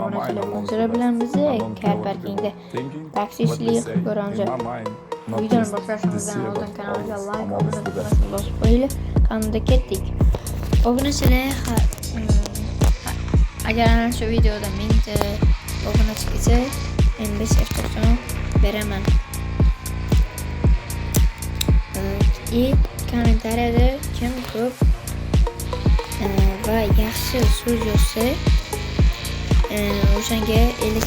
obunachilar bilan bizni car parkingda taksistlik ko'ramiz. Videoni boshlashimizdan oldin kanalga like, obuna tugmasini bosib qo'yinglar. Kanalga ketdik. Obunachilar, agar ana shu videoda 1000 ta obunachi kelsa, men 5 F90 beraman. Kommentariyada kim ko'p va yaxshi so'z yozsa, o'shanga 50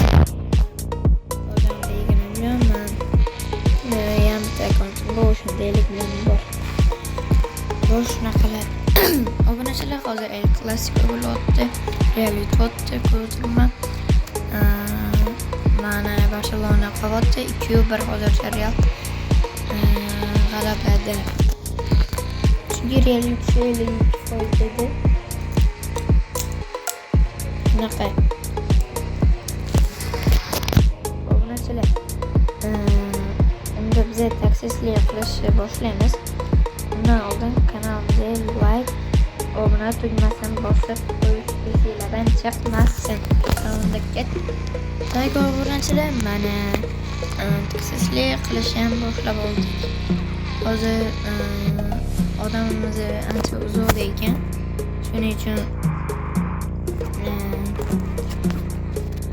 million yarimta akkauntim bor, o'shanda 50 million bor. Bu shunaqalar. Obunachilar, hozir El Clasico bo'lyapti, Real yutibdi, ko'rdim. Mana Barcelona qo'yapti, 2-1 hozircha Real g'alabada. Chunki Real yutishi foiz edi. Shunaqa. Obunachilar, unda biz taksistlik qilishni boshlaymiz. Undan oldin kanalimizga like, obuna tugmasini bosib qo'yishingizdan chiqmasin. Kanalga ketdik. Like obunachilar, mana taksistlik qilishni ham boshlab oldik. Hozir odamimiz ancha uzoq ekan. Shuning uchun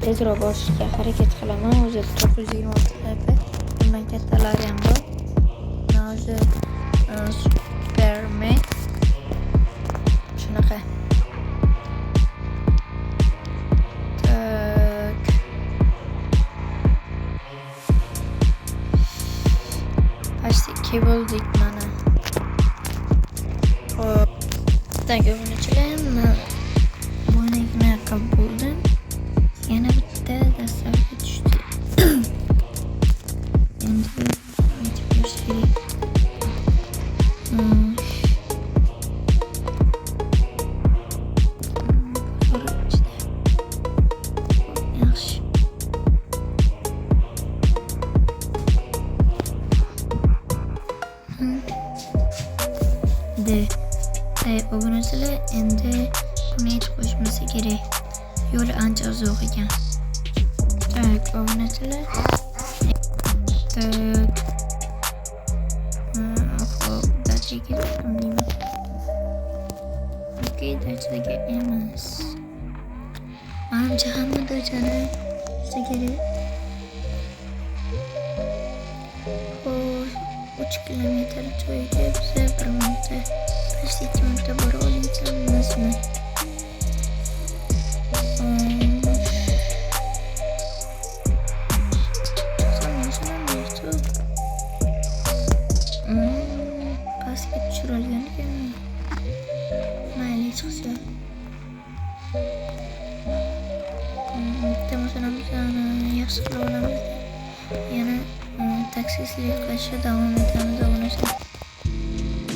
tezroq borishga harakat qilaman. O'zi 926 sahifa, bundan kattalari ham bor. Hozir Superman shunaqa. Pasti bo'ldik mana. Xo'p, obunachilar, bunigina qilib bo'ldim. Yana bitta dastavga tushdi. Endi aytib berish kerak. Yaxshi. Obunachilar, endi buni aytib qo'yishmasa kerak. Yo'li ancha uzoq ekan. Tak, obunachilar. Xo'p, dachiga deyman. Okey, dachiga emas. Manimcha hamma dachani bo'lsa kerak. Xo'p, 3 kilometr joyga biza 1 minutda, 2 minutda bora olamizmi? Pastga tushirilgan ekan. Mayli chiqsa. Bitta masalamizni yaxshi qilib olamiz. Yana taksistlik qilishda davom etamiz.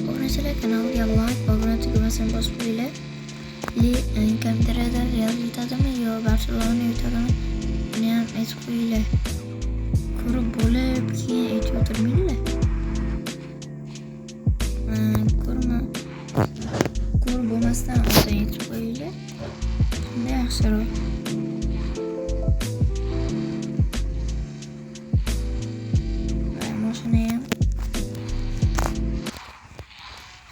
Obunachilar, kanalga like, obuna tugmasini bosib qo'yinglar. Kommentariyada Real yutadimi yo Barcelona yutadimi? Buni ham aytib qo'yinglar. Ko'rib bo'lib, keyin aytib o'tirmanglar. Ko'rib bo'lmasdan oldin aytib qo'yinglar. Shunda yaxshiroq. Mashina ham.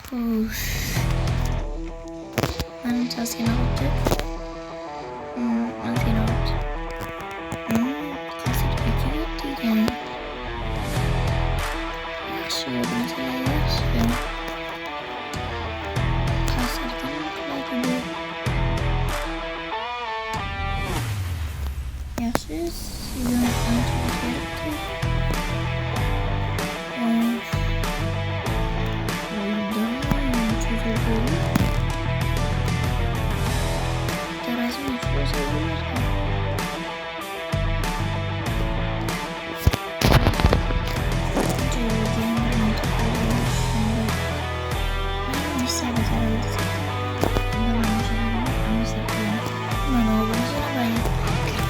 Xo'sh. Manimcha ozgina o'tdi. Ozgina o'tdi. Qasirga kelib ekan. Yaxshi, obunachilar, yaxshi. Qasirdan qiladi. Yaxshi, sizdan ancha o'tyapti.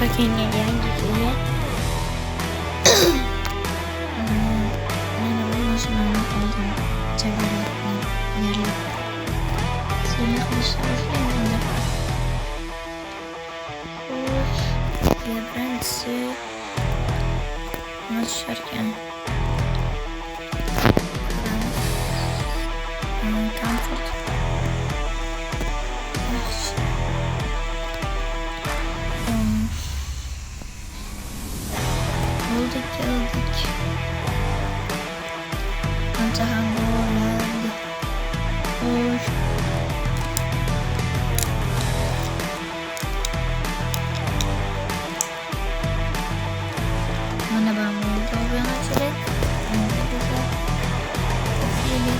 Pakainya yang gitu ya. Ini masih lama aja. Coba lihat. Sini aku bisa birinchisi nima tusharkan? Comfort. Yaxshi. Keldik. Ancha ham bo'ladi. Xo'sh. Mana bu obunachilik. Endi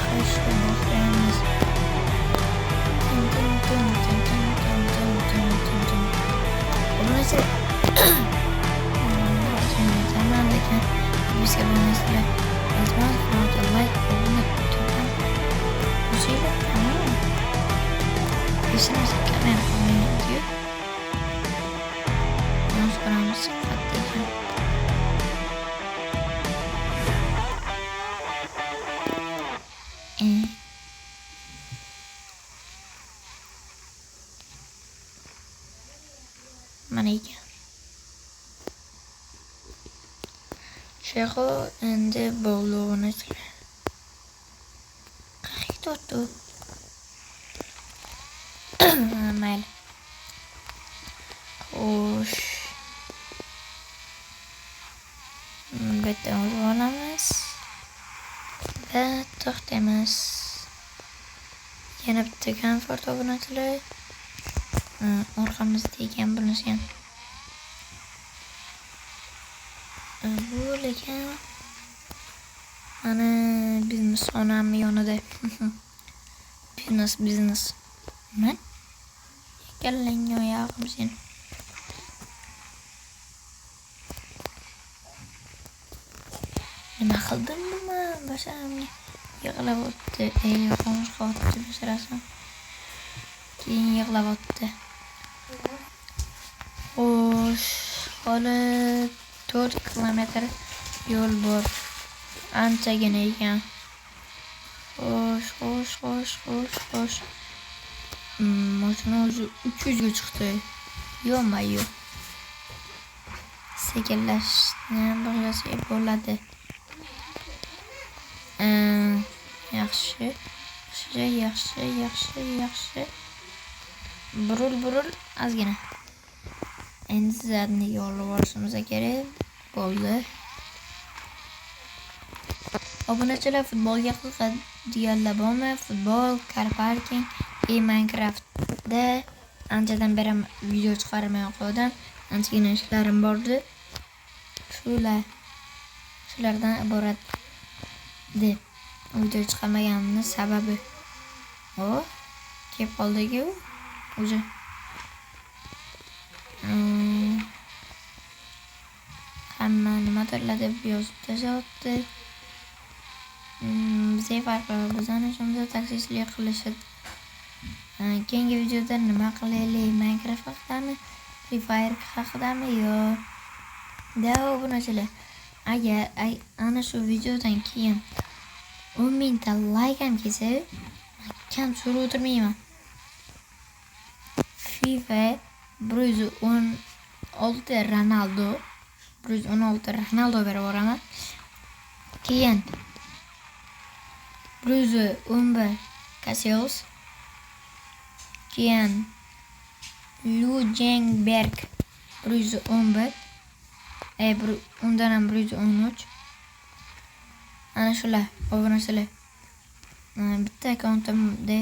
qilishni boshlaymiz. Obunachilik. Bisa bonuslar. Iltimos like olun. Bu şeyler tamam. Işimiz hemen diyor. Bonus paramız katlayacağım. Mana ekan. Şeyho endi bog'lovini qayerga tortdi? Mayli. Xo'sh. Bitta o'zib olamiz. Va to'xtaymiz. Yana bitta komfort obunachilar. Orqamizda ekan bunisi ham. Bu lekin ana biznes onamni yonida. Biznes. Men kallang oyog'im sen. Nima qildim men? Basharamga yig'lab o'tdi. Qo'ng'ish qotdi basharasam. Keyin yig'lab o'tdi. Xo'sh, hali 4 kilometr yo'l bor. Anchagina ekan. Xo'sh. Mashina o'zi 300 ga chiqdi. Yo'q. Sekinlashni boshlasak bo'ladi. Yaxshi. Burul ozgina. Endi sizlarni yo'lga borishimiz kerak bo'ldi. Obunachilar futbolga qiziqadiganlar bormi? Futbol, car parking, Minecraftda anchadan beri video chiqarmay qo'ydim. Anchagina ishlarim bordi. Shulardan iborat deb video chiqarmaganimning sababi. Kelib qoldik-ku o'zi. Hamma nimadirlar deb yozib tashlabdi. Bizga farqi yo'q. Bizani shunda taksistlik qilishadi. Keyingi videoda nima qilaylik? Minecraft haqidami? Free Fire haqidami? Yo'q. Obunachilar, agar ana shu videodan keyin 10,000 ta like ham kelsa, kam so'rab o'tirmayman. FIFA 116 Ronaldo berib yuboraman. Keyin 111 Casillas. Keyin Lujenberg 111. Undan ham 113. Ana shular obunachilar. Bitta akkauntimda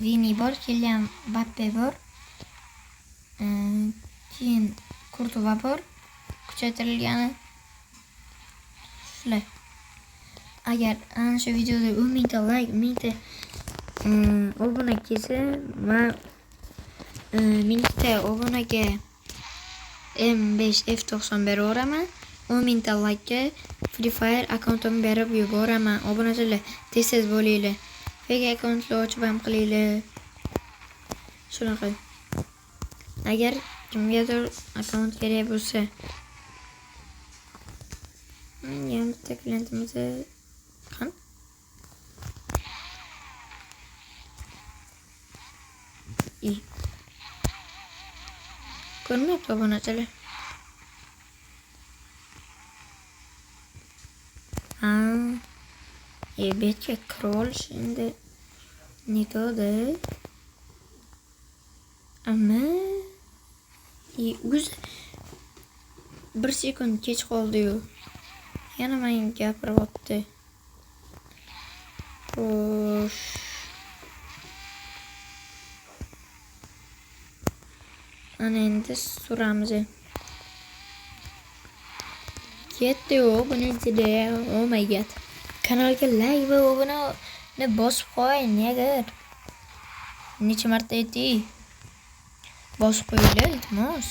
Vini bor, Kylian Mbappe bor. Keyin Courtois bor. Kuchaytirilgani. Shular. Agar ana shu videoda 10,000 ta like, 1000 ta obuna kelsa, men 1000 ta obunaga M5 F90 berib yuboraman. 10,000 ta like Free Fire akkauntimni berib yuboraman. Obunachilar, tez bo'linglar. Fake akkauntni ochib ham qilinglar. Shunaqa. Agar kimgadir akkaunt kerak bo'lsa, yana bitta klientimiz qan? Ko'rmayapti obunachilar. betga kirib olish endi neto'da. Amma o'zi 1 sekund kech qoldi-yu. Yana menga gapiryapti. Xo'sh. Ana endi suramiz. Ketdi-yu buni ichida. Oh my god. Kanalga like va obunani bosib qo'ying, negar. Necha marta ayting? Bosib qo'yinglar, iltimos.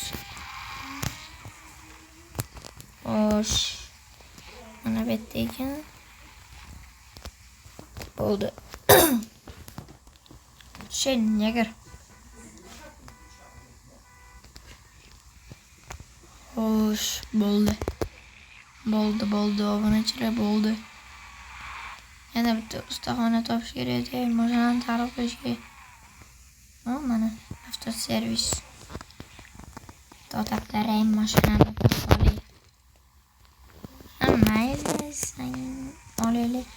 Xo'sh. Mana bu yerda ekan. Bo'ldi. Negar. Xo'sh, bo'ldi. Bo'ldi, obunachilar bo'ldi. Yana bitta ustaxona topish kerak edi, mashinani ta'rif qilish kerak. Mana avtoservis. To'taqlar ham mashinani to'xtali. Mayli, sen olaylik.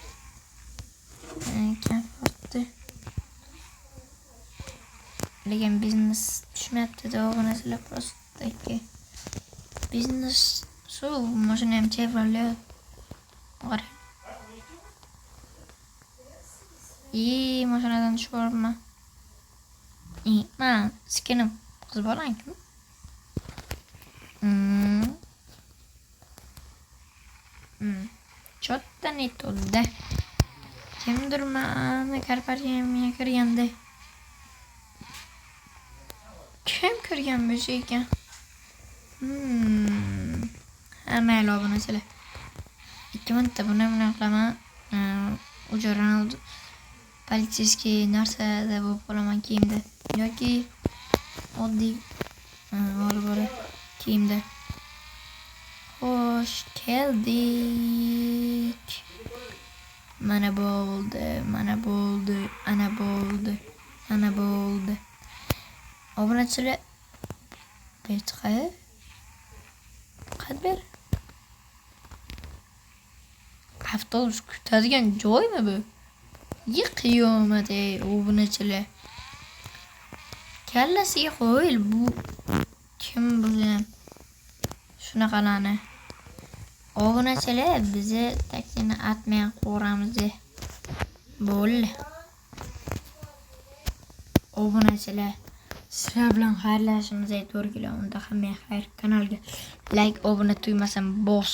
Kafotti. Lekin biznes tushmayapti-da, obunachilar prostaki. Biznes suv mashina ham Chevrolet. Qarang. Mashinadan tushib olibman. Men skinim qiz bolang-ku. Cho'tta netolda. Kimdir meni korporatsiyaga kirganda. Kim kirgan bo'lsa ekan? Mayli obunachilar. 2 minutda buni qilaman. O'sha Ronaldo politsiyskiy narsada bo'lib qolaman kiyimda yoki oddiy olib kiyimda. Xo'sh, keldik. Mana bo'ldi. Ana bo'ldi. Obunachilar betqa qadber. Avtobus kutadigan joymi bu? Qiyomat obunachilar. Kallasiga qo'yil bu kim bilgan shunaqalarni. Obunachilar bizni taksini atmay qo'ramiz. Bo'ldi. Obunachilar sizlar bilan xayrlashishimiz to'g'ri keladi. Unda hamma xayr. Kanalga like, obuna tugmasini bos.